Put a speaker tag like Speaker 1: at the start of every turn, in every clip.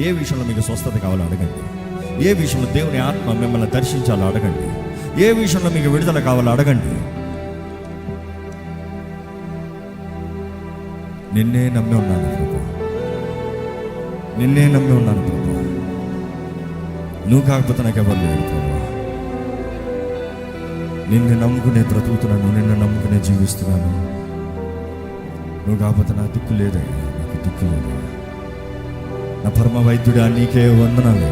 Speaker 1: ఏ విషయంలో మీకు స్వస్థత కావాలో అడగండి. ఏ విషయంలో దేవుని ఆత్మ మిమ్మల్ని దర్శించాలో అడగండి. ఏ విషయంలో మీకు విడుదల కావాలో అడగండి. నిన్నే నమ్మి ఉన్నాను ప్రభు, నిన్నే నమ్మి ఉన్నాను ప్రభు. నువ్వు కాకపోతే నాకు ఎవరు లేరు ప్రభు. నిన్ను నమ్ముకునే బ్రతుకుతున్నాను, నిన్ను నమ్ముకునే జీవిస్తున్నాను. నువ్వు కాకపోతే నా దిక్కు లేదయ్యా, నాకు దిక్కు లేదు. నా పరమ వైద్యుడా, నీకే వందనాలు.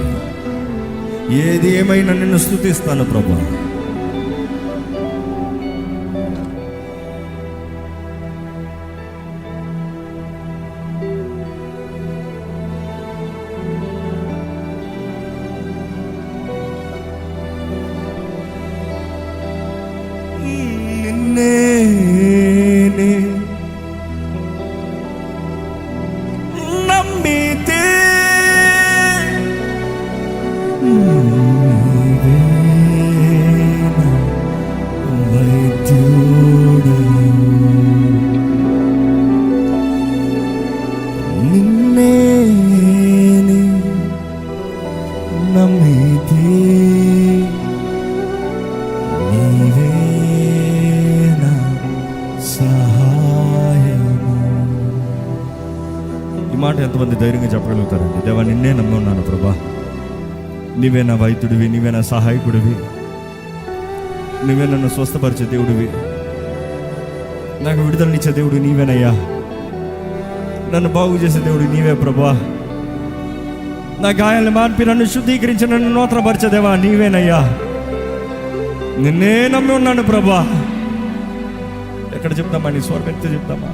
Speaker 1: ఏది ఏమైనా నిన్ను స్తుతిస్తాను ప్రభు. నమ్మితే వైద్యుడు, నిన్నే నమ్మితే నీవే నా సహాయము. ఈ మాట ఎంతమంది ధైర్యంగా చెప్పగలుగుతారండి? దేవా, నిన్నే నమ్మి ఉన్నాను ప్రభా. నీవే నా వైద్యుడివి, నీవే నా సహాయకుడివి, నువ్వే నన్ను స్వస్థపరిచే దేవుడివి, నాకు విడుదలనిచ్చే దేవుడు నీవేనయ్యా. నన్ను బాగు చేసే దేవుడు నీవే ప్రభా. నా గాయాలను మార్పి నన్ను శుద్ధీకరించి నన్ను నూతనపరిచే దేవా నీవేనయ్యా. నిన్నే నమ్మి ఉన్నాను ప్రభా. ఎక్కడ చెప్తామా? నీ స్వరం ఎంత చెప్తామా?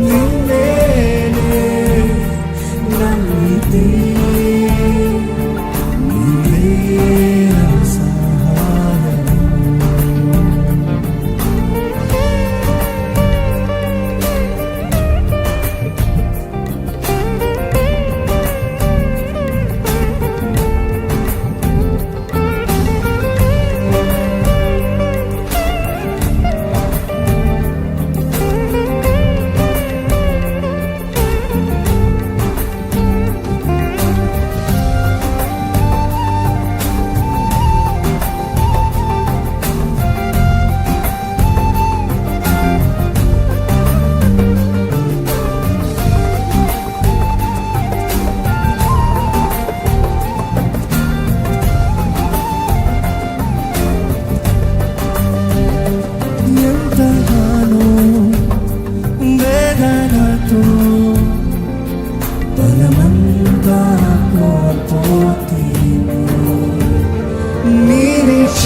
Speaker 2: నిన్నే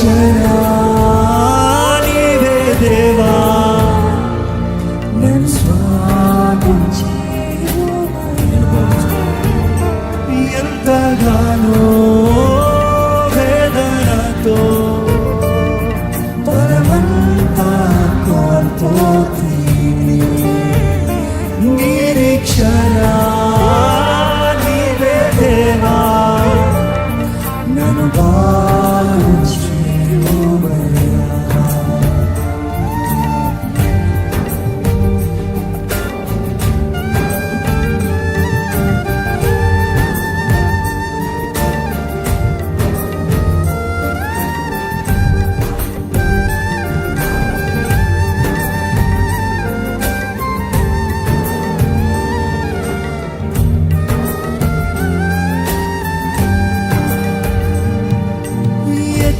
Speaker 1: నిరీక్షణ నీవే దేవా, నన్ను స్వాగతించు. ఎంతగానో వేదనతో పరమంతా కోల్పోతుంది, నిరీక్షణ నీవే దేవా, నన్ను బాగు చేయుమయ్యా.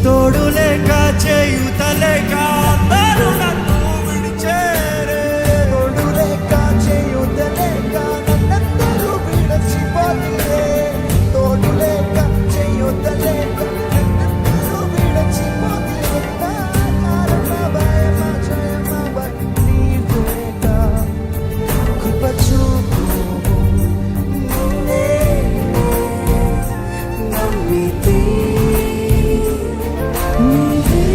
Speaker 1: తోడు లేక చేయుత లేక అందరూ నన్ను విడిచేరే,
Speaker 2: తోడు లేక చేయుత లేక నన్నందరూ విడిచిపోతురే, తోడు లేక చేయుత లేక నన్నందరూ విడిచిపోతురే. కారణమా జయమా నీవేక కృప చూపు, నిన్నే నమ్మితే నీవే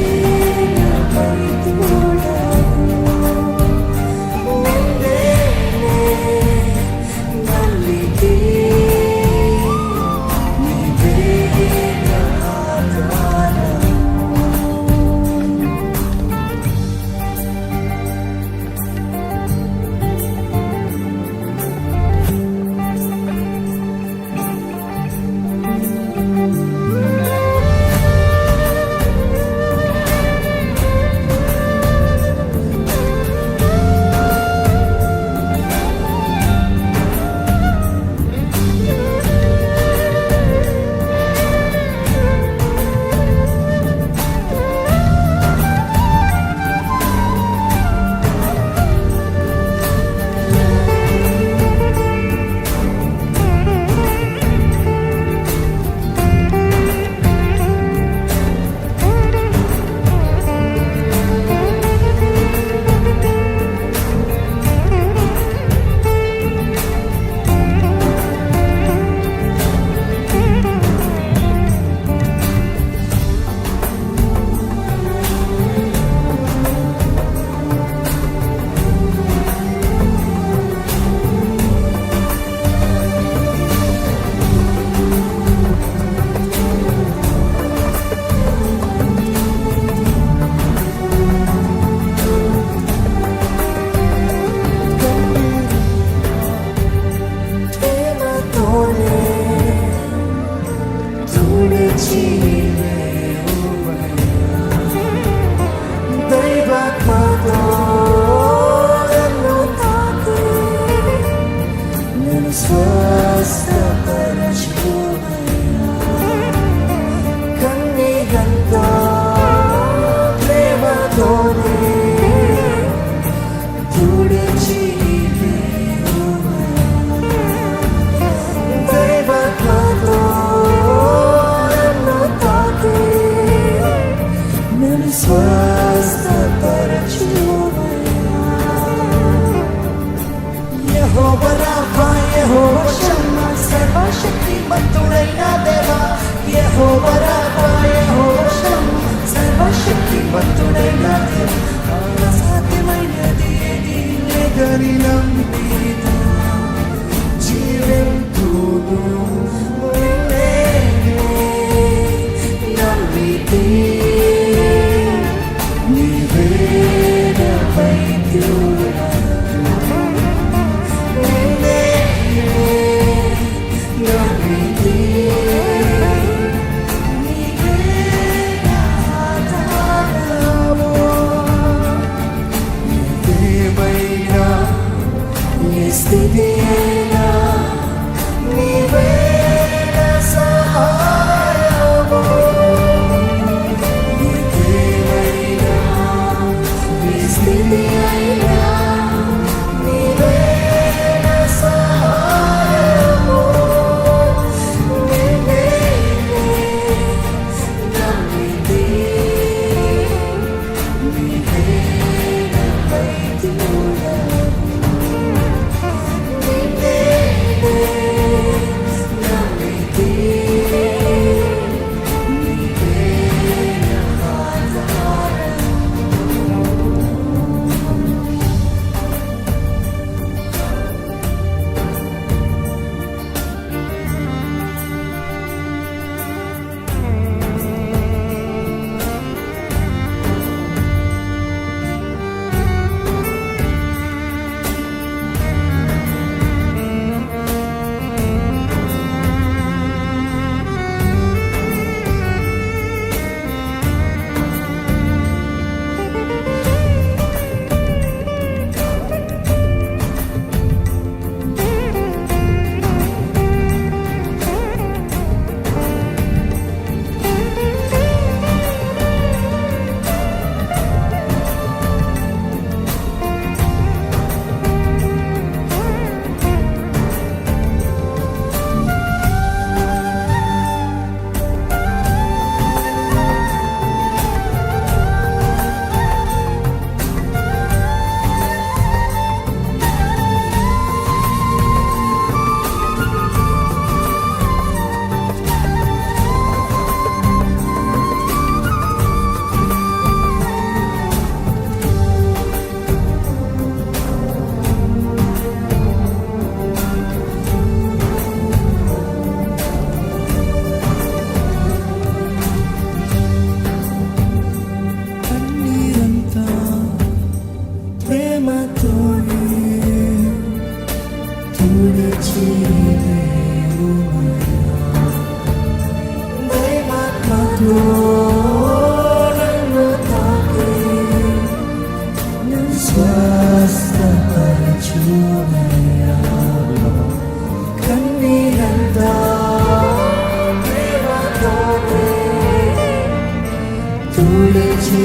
Speaker 2: తుడిచి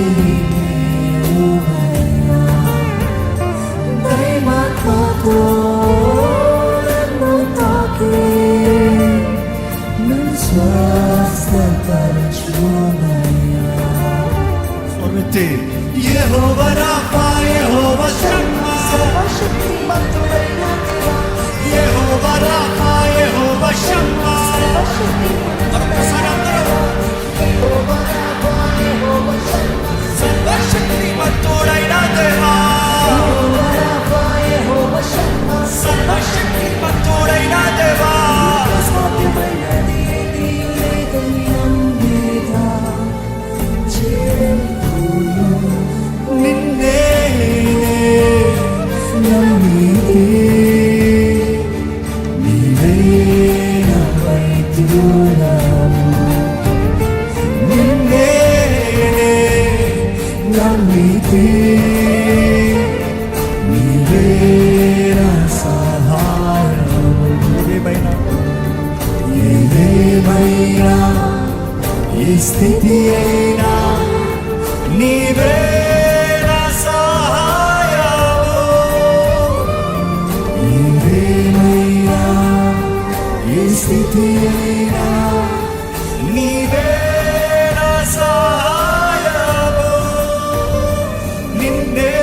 Speaker 2: నీవుమయ్యా. దైవాత్మతో నన్ను తాకి నన్ను స్వస్థపరచుమయ్యా.
Speaker 1: స్వరమెత్తి యెహోవా రాఫా, యెహోవా షమ్మా,
Speaker 2: సర్వశక్తిమంతుడైన దేవా,
Speaker 1: యెహోవా రాఫా, యెహోవా షమ్మా. మరొకసారి అందరూ
Speaker 2: యెహోవా రాఫా, యెహోవా షమ్మా,
Speaker 1: సర్వశక్తిమంతుడైన దేవా,
Speaker 2: యెహోవా రాఫా, యెహోవా షమ్మా,
Speaker 1: సర్వశక్తిమంతుడైన దేవా.
Speaker 2: అసాధ్యమైనది ఏదీ లేదని నమ్మేదా. చేరుకును
Speaker 1: నిన్నే
Speaker 2: నమ్మితే నీవే నా వైద్యుడవు. నిన్నే నమ్మితే నీవే నా సహాయము. ఏదేమైనా ఏ స్థితి అయినా
Speaker 1: నీవే నా సహాయము.
Speaker 2: ఏదేమైనా ఏ స్థితి అయినా
Speaker 1: నీవే నా సహాయము. నిన్నే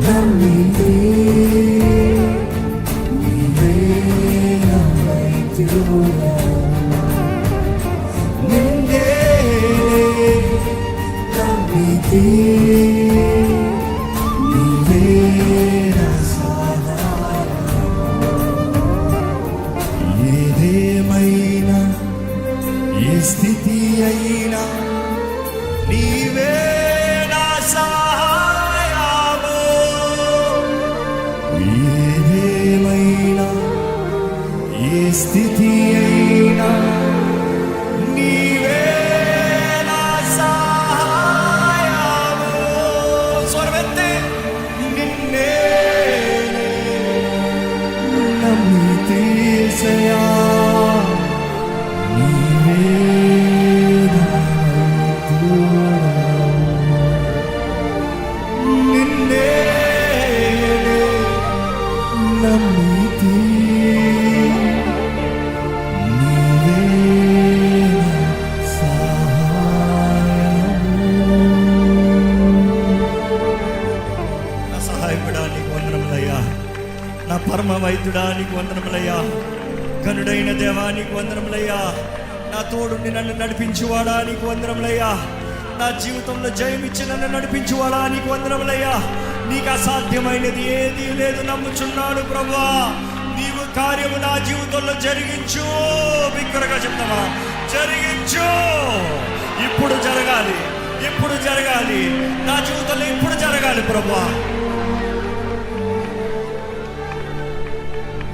Speaker 2: నమ్మితే నీవే నా వైద్యుడవు.
Speaker 1: నిన్నే
Speaker 2: నమ్మితే నీవే నా సహాయము. ఏదేమైనా ఏ స్థితి అయినా
Speaker 1: నీవే నా సహాయము.
Speaker 2: ఏదేమైనా ఏ స్థితి అయినా
Speaker 1: నీవే నా సహాయము. స్వరమెత్తి నిన్నే
Speaker 2: నమ్మితేసయా నీవే నా వైద్యుడవు.
Speaker 1: నిన్నే
Speaker 2: నమ్మితే నీవే నా సహాయము.
Speaker 1: నా సహాయకుడా నీకు వందనములయ్యా. నా పరమ వైద్యుడా నీకు వందనములయ్యా. గనుడైన దేవా నీకు వందనములయ్యా. నా తోడుండి నన్ను నడిపించువాడా నీకు వందనములయ్యా. నా జీవితంలో జయమిచ్చి నన్ను నడిపించువాడా నీకు వందనములయ్యా. నీకు అసాధ్యమైనది ఏదీ లేదు నమ్ముచున్నాను ప్రభువా. నీవు కార్యము నా జీవితంలో జరిగించు. బిగ్గరగా చెప్తావా? జరిగించు. ఇప్పుడు జరగాలి, ఇప్పుడు జరగాలి. నా జీవితంలో ఇప్పుడు జరగాలి ప్రభువా.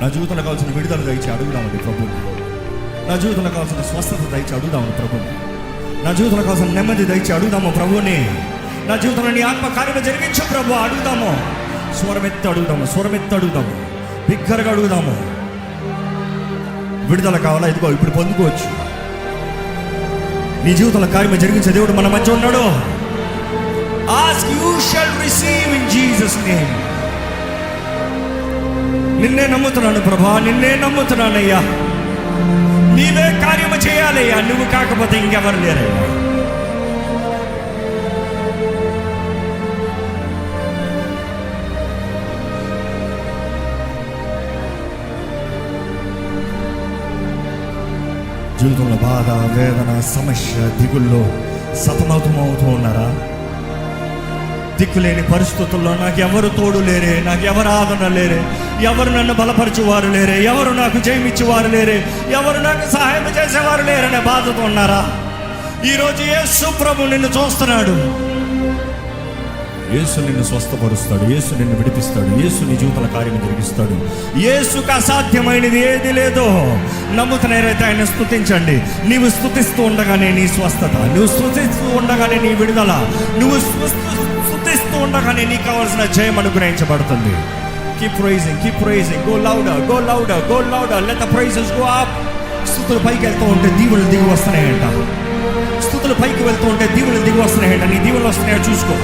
Speaker 1: నా జీవితంలో కావాల్సిన విడుదల దయచి అడుగుదామండి ప్రభు. నా జీవితంలో కావాల్సిన స్వస్థత దయచి అడుగుదాము ప్రభు. నా జీవితంలో కావాల్సిన నెమ్మది దయచి అడుగుదాము ప్రభుని. నా జీవితంలో నీ ఆత్మ కార్యము జరిగించు ప్రభు. అడుగుదాము, స్వరమెత్తి అడుగుదాము, స్వరమెత్తి అడుగుదాము, బిగ్గరగా అడుగుదాము. విడుదల కావాలా? ఇదిగో ఇప్పుడు పొందుకోవచ్చు. నీ జీవితంలో కార్యము జరిగించే దేవుడు మన మధ్య ఉన్నాడు. Ask, you shall receive in Jesus' name. నిన్నే నమ్ముతున్నాను ప్రభా, నిన్నే నమ్ముతున్నానయ్యా. నీవే కార్యము చేయాలయ్యా. నువ్వు కాకపోతే ఇంకెవరు లేరయ్యా. జీవితంలో బాధ, వేదన, సమస్య, దిగుల్లో సతమతమవుతూ ఉన్నారా? దిక్కులేని పరిస్థితుల్లో నాకు ఎవరు తోడు లేరే, నాకు ఎవరు ఆదరణ లేరే, ఎవరు నన్ను బలపరచువారు లేరే, ఎవరు నాకు జయమిచ్చేవారు లేరే, ఎవరు నాకు సహాయం చేసేవారు లేరనే బాధతో ఉన్నారా? ఈరోజు యేసు ప్రభు నిన్ను చూస్తున్నాడు. యేసు నిన్ను స్వస్థపరుస్తాడు, యేసు నిన్ను విడిపిస్తాడు, యేసు నీ జీవితాల కార్యం జరిగిస్తాడు. యేసుకు అసాధ్యమైనది ఏది లేదో. నమ్ముతున్నారైతే ఆయన స్తుతించండి. నీవు స్తుతిస్తూ ఉండగానే నీ స్వస్థత, నువ్వు స్తుతిస్తూ ఉండగానే నీ విడుదల, నువ్వు స్తుతిస్తూ ఉండగానే నీకు కావాల్సిన జయం అనుగ్రహించబడుతుంది. Keep praising, keep praising. Go louder, go louder, go louder. Let the praises go up. స్తుతులు పైకి వెళ్తూ ఉంటే దీవులు దిగి వస్తున్నాయంట. స్తుతులు చేతులు పైకి వెళ్తూ ఉంటే దీవులు దిగి వస్తున్నాయంట. నీ దీవులు వస్తున్నాయో చూసుకో.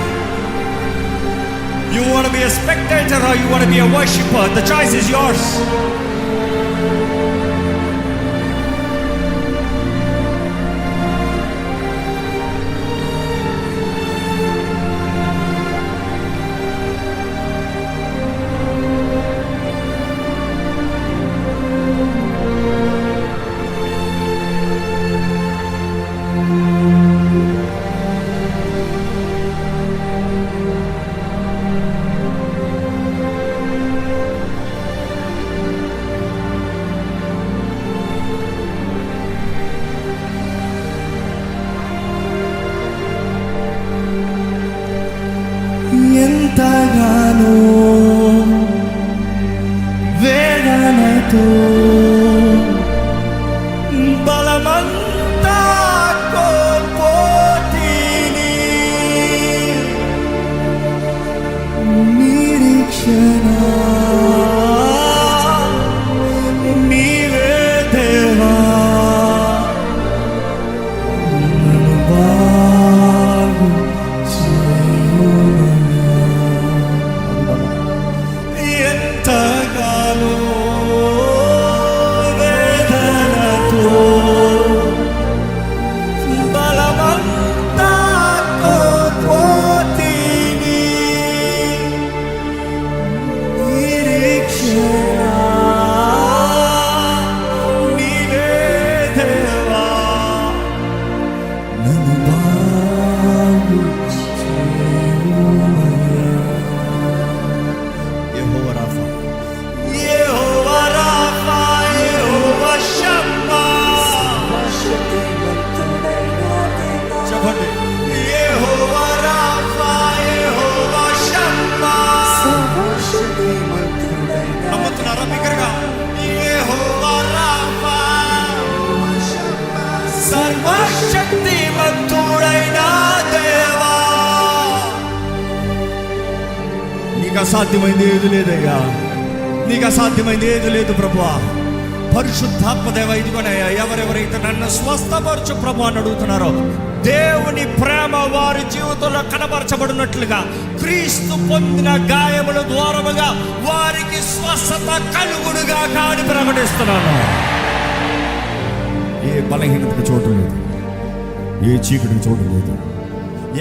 Speaker 1: You want to be a spectator or you want to be a worshipper? The choice is yours.
Speaker 2: ఎంతగానో వేదనతో
Speaker 1: బలమంతా కోల్పోతిని,
Speaker 2: నిరీక్షణ
Speaker 1: నీవే దేవా.
Speaker 2: నన్ను బాగు చేయుమయ్యా.
Speaker 1: ఎంతగానో వేదనతో బలమంతా కోల్పోతిని,
Speaker 2: నిరీక్షణ
Speaker 1: నీవే దేవా.
Speaker 2: నన్ను బాగు చేయుమయ్యా.
Speaker 1: యెహోవా రాఫా, యెహోవా రాఫా, యెహోవా షమ్మా. చెప్పండి. యెహోవా రాఫా, యెహోవా షమ్మా. నమ్ముతున్నారా బిగ్గరగా? యెహోవా రాఫా, సర్వశక్తిమంతుడైన దేవా. నీకు అసాధ్యమైంది ఏది లేదయ్యా, నీకు అసాధ్యమైంది ఏది లేదు ప్రభువా. పరిశుద్ధాత్మ దేవ, ఇదిగోనయ్యా, ఎవరెవరైతే నన్ను స్వస్థపరచు ప్రభు అని అడుగుతున్నారో, దేవుని ప్రేమ వారి జీవితంలో కనబరచబడినట్లుగా క్రీస్తు పొందిన గాయముల ద్వారముగా వారికి స్వస్థత కలుగుడుగా కాని ప్రకటిస్తున్నాను. ఏ బలహీనతకు చోటు లేదు, ఏ చీకటికి చోటు లేదు,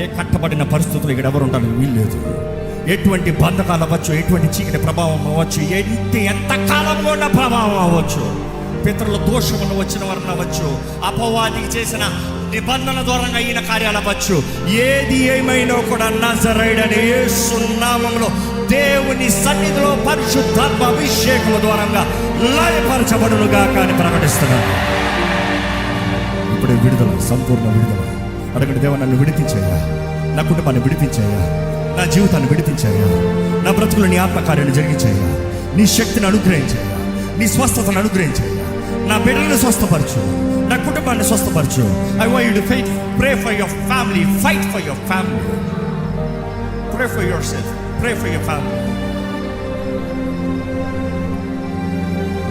Speaker 1: ఏ కట్టబడిన పరిస్థితులు ఇక్కడ ఎవరు ఉండడానికి వీలు లేదు. ఎటువంటి బంధకాలు అవ్వచ్చు, ఎటువంటి చీకటి ప్రభావం అవ్వచ్చు, ఎంత కాలంలో ఉన్న ప్రభావం అవ్వచ్చు, పితరుల దోషములు వచ్చిన వారిని అవ్వచ్చు, అపవాదికి చేసిన నిబంధన ద్వారా అయిన కార్యాలు అవ్వచ్చు, ఏది ఏమైనా కూడా నజరేయుడైన యేసు నామములో దేవుని సన్నిధిలో పరిశుద్ధాత్మ అభిషేకము ద్వారా లయపరచబడునుగా కానీ ప్రకటిస్తున్నాను. ఇప్పుడే విడుదల, సంపూర్ణ విడుదల. అడగండి, దేవా నన్ను విడిపించాయా, నా కుటుంబాన్ని విడిపించాయా, నా జీవితాన్ని విడిపించాయా, నా బ్రతుకులు నీ ఆత్మకార్యాన్ని జరిగించాయా, నీ శక్తిని అనుగ్రహించాయా, నీ స్వస్థతను అనుగ్రహించాయా, నా బిడ్డలను స్వస్థపరచు, నా కుటుంబాన్ని స్వస్థపరచు. I want you to pray for your family, fight for your family, pray for yourself, pray for your family.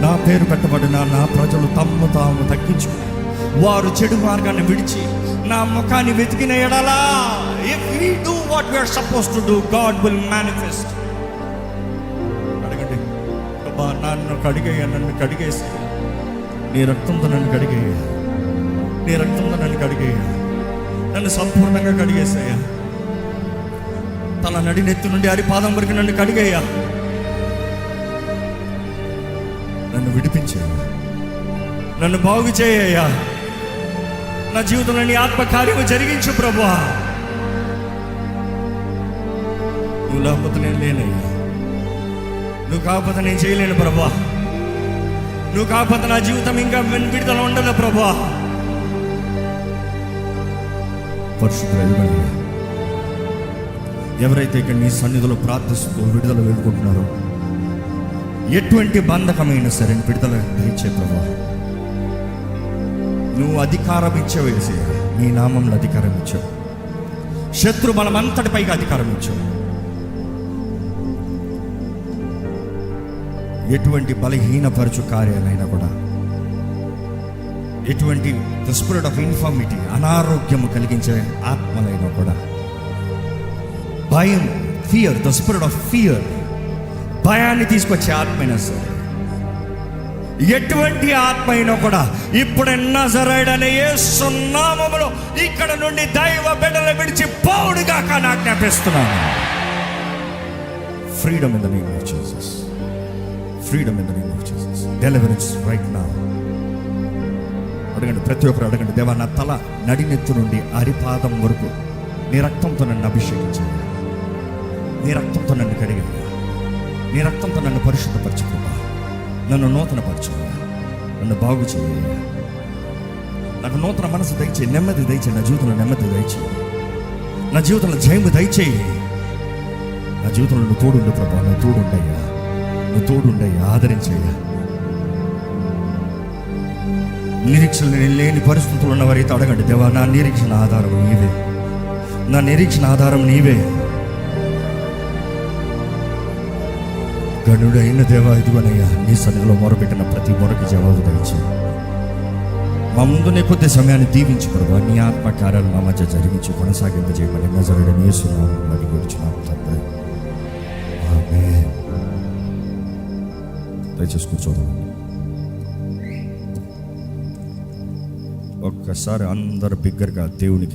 Speaker 1: నా పేరు పెట్టబడిన నా ప్రజలు తమ్ము తాము తగ్గించుకుని వారు చెడు మార్గాన్ని విడిచి నా ముఖాన్ని వెతికిన ఎడలా, if we do what we are supposed to do, God will manifest. అడగండి, అబ్బా నన్ను కడిగేయ, నన్ను కడిగేసి, నీ రక్తంతో నన్ను కడిగేయ, నీ రక్తంతో నన్ను కడిగేయ, నన్ను సంపూర్ణంగా కడిగేసేయ, తల నడినెత్తి నుండి అరిపాదం వరకు నన్ను కడిగేయ, నన్ను విడిపించేయ, నన్ను బాగు చేయ్యా, నా జీవితంలో నీ ఆత్మకార్యము జరిగించు ప్రభువా. నువ్వు లేకపోతే నేను లేనయ్యా, నువ్వు కాకపోతే నేను చేయలేను ప్రభువా, నువ్వు కాకపోతే నా జీవితం ఇంకా విడుదల ఉండదు ప్రభువా. పరిశుద్ధుడైన ఎవరైతే ఇక్కడ నీ సన్నిధిలో ప్రార్థిస్తూ విడుదల వేడుకుంటున్నారో, ఎటువంటి బంధకమైనా సరే విడుదల ఇచ్చే ప్రభువా. నువ్వు అధికారం ఇచ్చావు యేసయ్యా, నీ నామంలో అధికారం ఇచ్చావు, శత్రు బలమంతటి పైగా అధికారం ఇచ్చావు. ఎటువంటి బలహీనపరచు కార్యాలైనా కూడా ఎటువంటి ద స్పిరిట్ ఆఫ్ ఇన్ఫార్మిటీ, అనారోగ్యము కలిగించే ఆత్మలైనా కూడా, భయం, fear, the spirit of fear, భయాన్ని తీసుకొచ్చే ఆత్మైనా సరే, ఎటువంటి ఆత్మ అయినా కూడా ఇప్పుడు నజరేయుడైన యేసు నామములో ఇక్కడ నుండి దైవ బిడ్డలు విడిచి పోవుడుగా ఆజ్ఞాపిస్తున్నాను. Freedom in the name of Jesus, freedom in the name of Jesus, deliverance right now. అడగండి, ప్రతి ఒక్కరు అడగండి. దేవా, నా తల నడినెత్తు నుండి అరిపాదం వరకు నీ రక్తంతో నన్ను అభిషేకించాలి, నీ రక్తంతో నన్ను కడిగాను, నీ రక్తంతో నన్ను పరిశుద్ధపరచుకోవా, నన్ను నూతనపరచు, నన్ను బాగు చేయ, నాకు నూతన మనసు దయచేయి, నెమ్మది దయచేయి, నా జీవితంలో నెమ్మది దయచేయి, నా జీవితంలో జయము దయచేయి, నా జీవితంలో నువ్వు తోడుండు ప్రభా, నువ్వు తోడుండయ్యా, నువ్వు తోడుండయ్యా, ఆదరించయ్యా. నిరీక్షణ లేని పరిస్థితులు ఉన్నవారైతే అడగండి. దేవా, నా నిరీక్షణ ఆధారం నీవే, నా నిరీక్షణ ఆధారం నీవే. గనుడైన దేవా, ఇదిగోనయ్యా, నీ సన్నిధిలో మొరపెట్టిన ప్రతి మొరకి జవాబు దయచేయి. మా ముందు నీ కొద్ది సమయాన్ని దీవించి ప్రభా, నీ ఆత్మ కార్యాలు మా మధ్య జరిగించి కొనసాగింపజేయమని నజరేయుడైన యేసు నామములో అడిగి వచ్చున్నాము తండ్రి, ఆమేన్. దయచేసి కూర్చోదామండి. ఒక్కసారి అందరు బిగ్గరగా దేవునికి